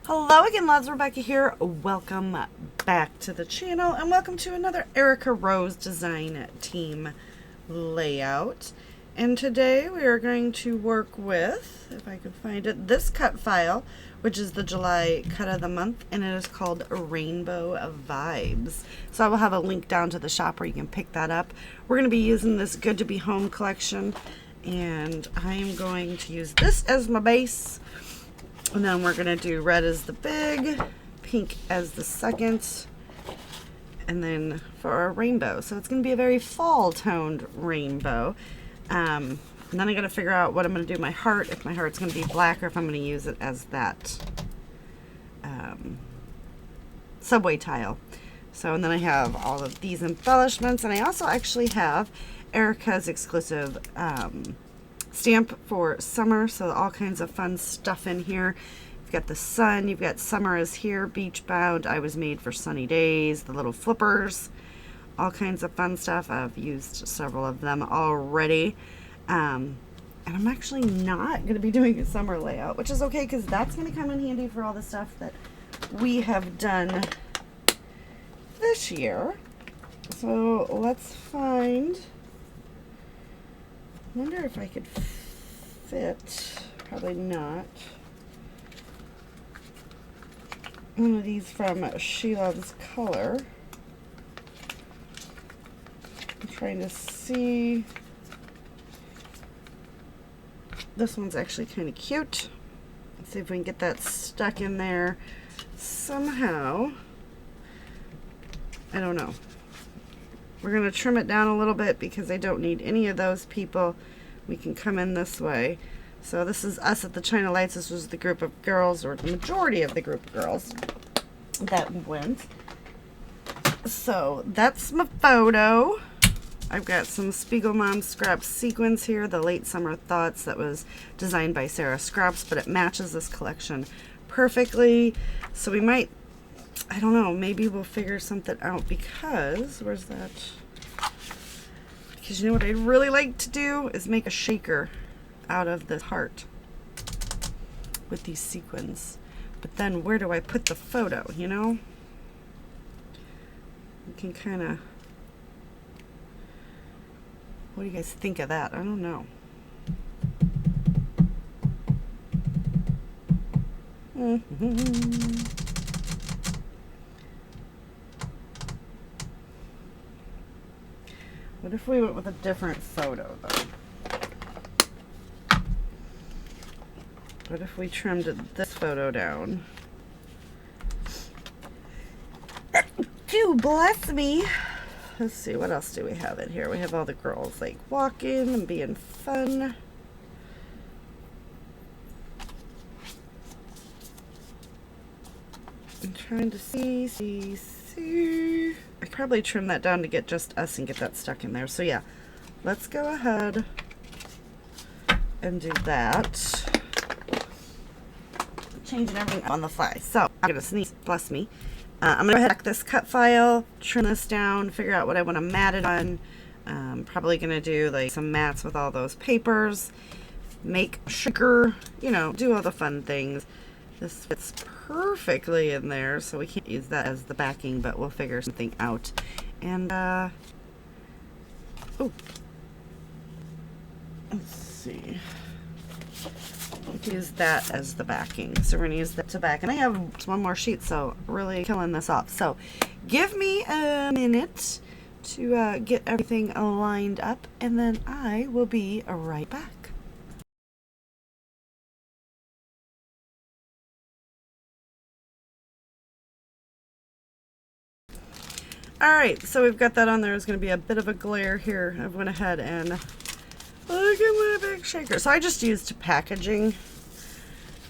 Hello again, loves. Rebecca here. Welcome back to the channel and welcome to another Erica Rose Design Team layout. And today we are going to work with, if I can find it, this cut file, which is the July cut of the month, and it is called Rainbow Vibes. So I will have a link down to the shop where you can pick that up. We're going to be using this Good to Be Home collection, and I am going to use this as my base. And then we're going to do red as the big, pink as the second, and then for our rainbow. So it's going to be a very fall toned rainbow. And then I got to figure out what I'm going to do my heart, if my heart's going to be black or if I'm going to use it as that subway tile. So, and then I have all of these embellishments, and I also actually have Erica's exclusive stamp for summer, so all kinds of fun stuff in here. You've got the sun, you've got summer is here, beach bound, I was made for sunny days, the little flippers, all kinds of fun stuff. I've used several of them already, and I'm actually not going to be doing a summer layout, which is okay because that's going to come in handy for all the stuff that we have done this year. So let's find, I wonder if I could fit, probably not, one of these from She Loves Color. I'm trying to see. This one's actually kind of cute. Let's see if we can get that stuck in there somehow. I don't know. We're going to trim it down a little bit because I don't need any of those people. We can come in this way. So this is us at the China Lights. This was the group of girls, or the majority of the group of girls that went. So that's my photo. I've got some Spiegel Mom Scrap sequins here, the Late Summer Thoughts that was designed by Sarah Scraps, but it matches this collection perfectly. So we might, I don't know, maybe we'll figure something out because, where's that? Because you know what I'd really like to do is make a shaker out of the heart with these sequins. But then where do I put the photo, you know? You can kind of, what do you guys think of that? I don't know. What if we went with a different photo, though? What if we trimmed this photo down? Phew, bless me. Let's see, what else do we have in here? We have all the girls, like, walking and being fun. I'm trying to see. I could probably trim that down to get just us and get that stuck in there. So yeah, let's go ahead and do that. Changing everything on the fly. So I'm gonna sneeze, bless me. I'm gonna go ahead and back this cut file, trim this down, figure out what I want to mat it on. Probably gonna do like some mats with all those papers, make sugar, you know, do all the fun things. This fits perfectly in there, so we can't use that as the backing, but we'll figure something out. And oh, let's see. We'll use that as the backing. So we're gonna use that to back. And I have one more sheet, so really killing this off. So give me a minute to get everything lined up, and then I will be right back. Alright, so we've got that on there. There's going to be a bit of a glare here. I went ahead and look at my big shaker. So I just used packaging.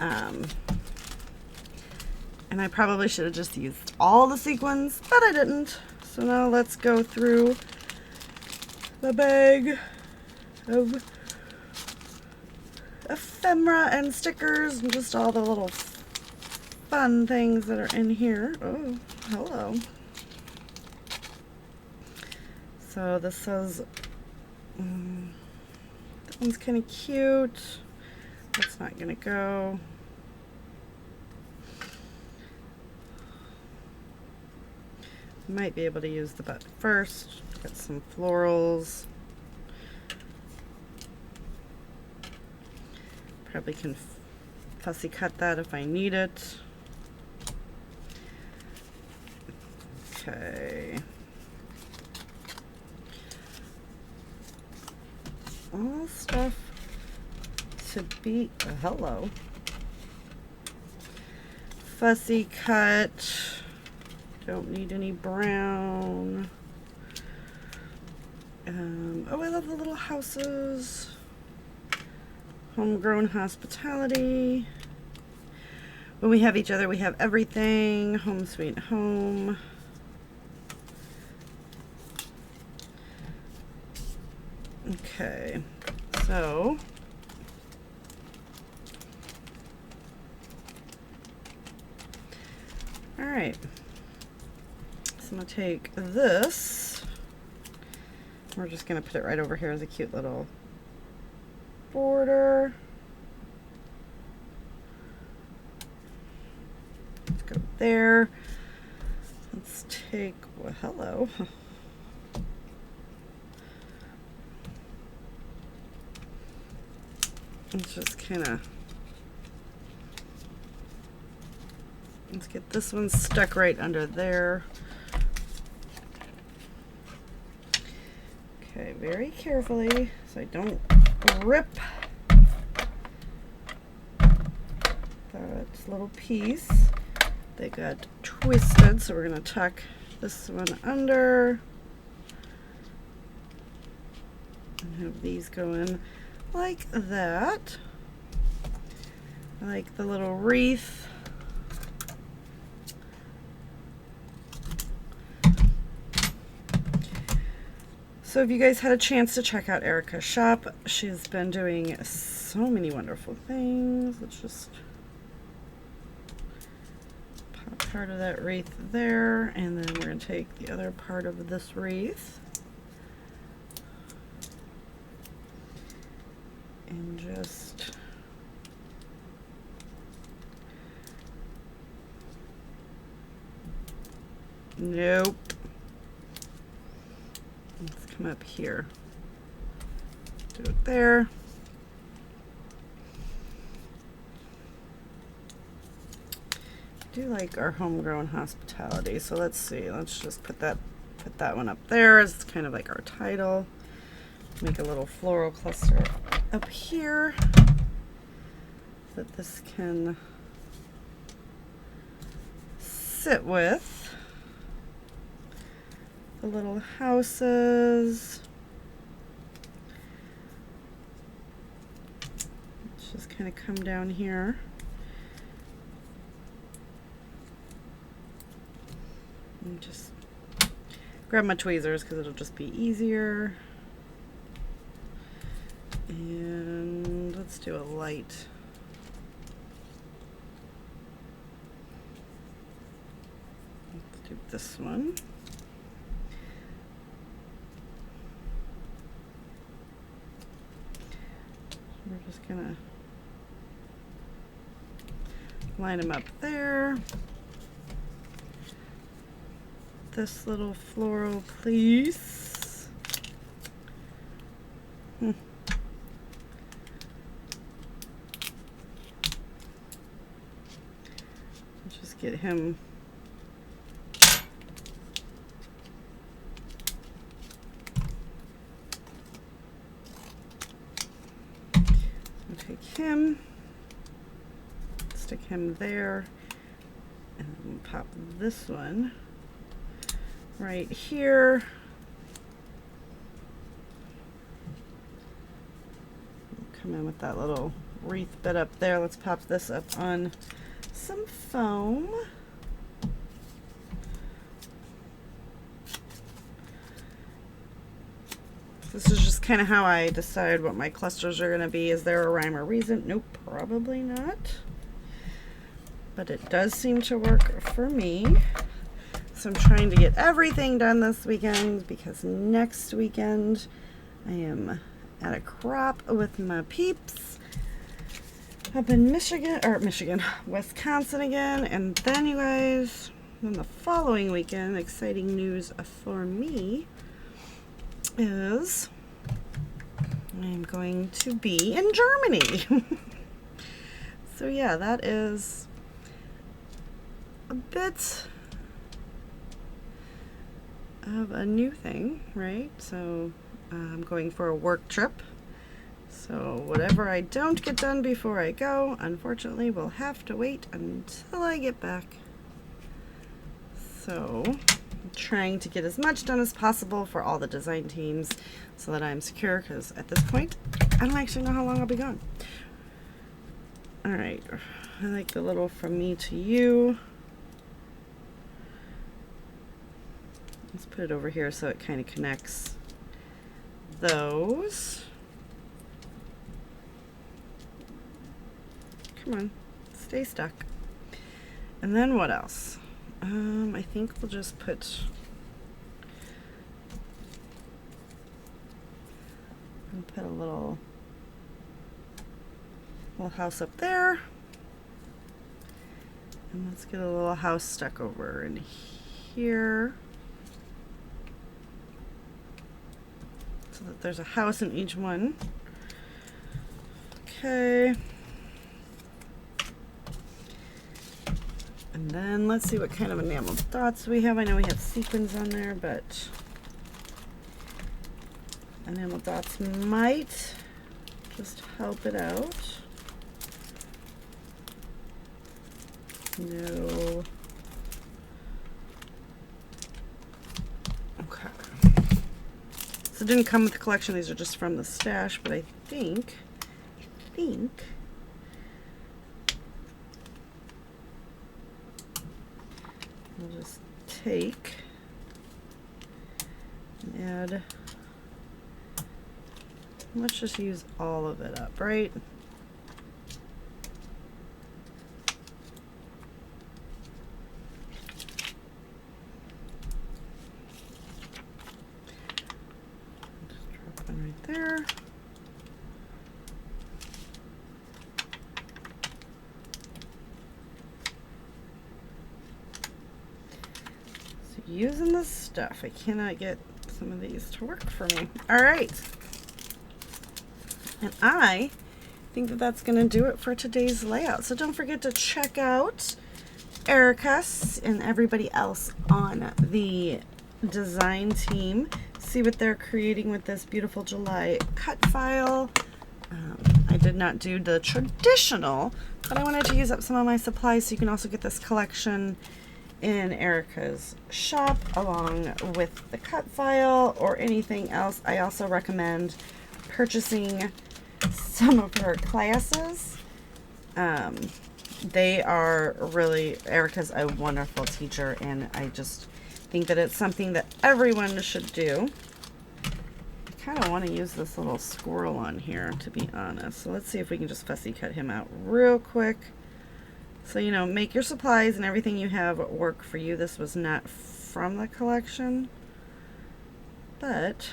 And I probably should have just used all the sequins, but I didn't. So now let's go through the bag of ephemera and stickers and just all the little fun things that are in here. Oh, hello. So this says, that one's kind of cute. That's not going to go. Might be able to use the butt first. Get some florals. Probably can fussy cut that if I need it. Okay. All stuff to be, hello. Fussy cut. Don't need any brown. Oh, I love the little houses. Homegrown hospitality. When we have each other, we have everything. Home sweet home. Okay, so all right. So I'm gonna take this. We're just gonna put it right over here as a cute little border. Let's go there. Let's take, well, hello. Let's just kind of, let's get this one stuck right under there. Okay, very carefully so I don't rip that little piece. They got twisted, so we're going to tuck this one under and have these go in like that. I like the little wreath. So if you guys had a chance to check out Erica's shop, she's been doing so many wonderful things. Let's just pop part of that wreath there, and then we're going to take the other part of this wreath and just nope. Let's come up here. Do it there. I do like our homegrown hospitality, so let's see. Let's just put that one up there as kind of like our title. Make a little floral cluster up here so that this can sit with the little houses. Let's just kind of come down here. And just grab my tweezers because it'll just be easier. And let's do a light. Let's do this one. We're just gonna line them up there. This little floral piece. Just get him take him, stick him there, and then pop this one right here. Come in with that little wreath bit up there. Let's pop this up on some foam. This is just kind of how I decide what my clusters are going to be. Is there a rhyme or reason? Nope, probably not. But it does seem to work for me. So I'm trying to get everything done this weekend because next weekend I am at a crop with my peeps up in Wisconsin again. And then, you guys, then the following weekend, exciting news for me is I'm going to be in Germany. So yeah, that is a bit of a new thing, right? So I'm going for a work trip. So whatever I don't get done before I go, unfortunately, will have to wait until I get back. So I'm trying to get as much done as possible for all the design teams so that I'm secure, because at this point, I don't actually know how long I'll be gone. All right, I like the little from me to you. Let's put it over here so it kind of connects those. Come on, stay stuck. And then what else? I think we'll just put a little house up there. And let's get a little house stuck over in here, so that there's a house in each one. Okay. And then let's see what kind of enamel dots we have. I know we have sequins on there, but enamel dots might just help it out. No. Okay. So it didn't come with the collection. These are just from the stash, but I think I'll just take and add. Let's just use all of it up, right? Just drop one right there. So using this stuff, I cannot get some of these to work for me. All right. And I think that that's going to do it for today's layout. So don't forget to check out Erica and everybody else on the design team. See what they're creating with this beautiful July cut file. I did not do the traditional, but I wanted to use up some of my supplies, so you can also get this collection in Erica's shop along with the cut file or anything else. I also recommend purchasing some of her classes. They are really, Erica's a wonderful teacher, and I just think that it's something that everyone should do. I kind of want to use this little squirrel on here, to be honest. So let's see if we can just fussy cut him out real quick. So, you know, make your supplies and everything you have work for you. This was not from the collection, but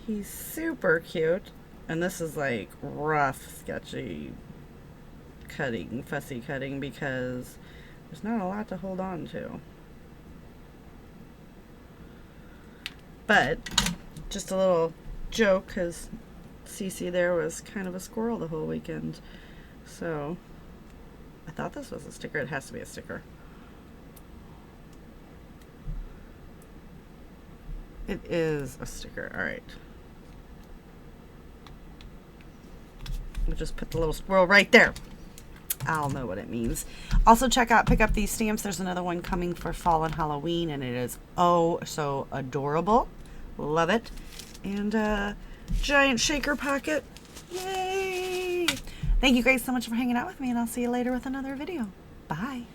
he's super cute, and this is like rough, sketchy cutting, fussy cutting, because there's not a lot to hold on to. But just a little joke, because Cece there was kind of a squirrel the whole weekend. So I thought this was a sticker. It has to be a sticker. It is a sticker. All right. We'll just put the little squirrel right there. I'll know what it means. Also pick up these stamps. There's another one coming for fall and Halloween, and it is oh so adorable. Love it. And giant shaker pocket. Yay! Thank you guys so much for hanging out with me, and I'll see you later with another video. Bye.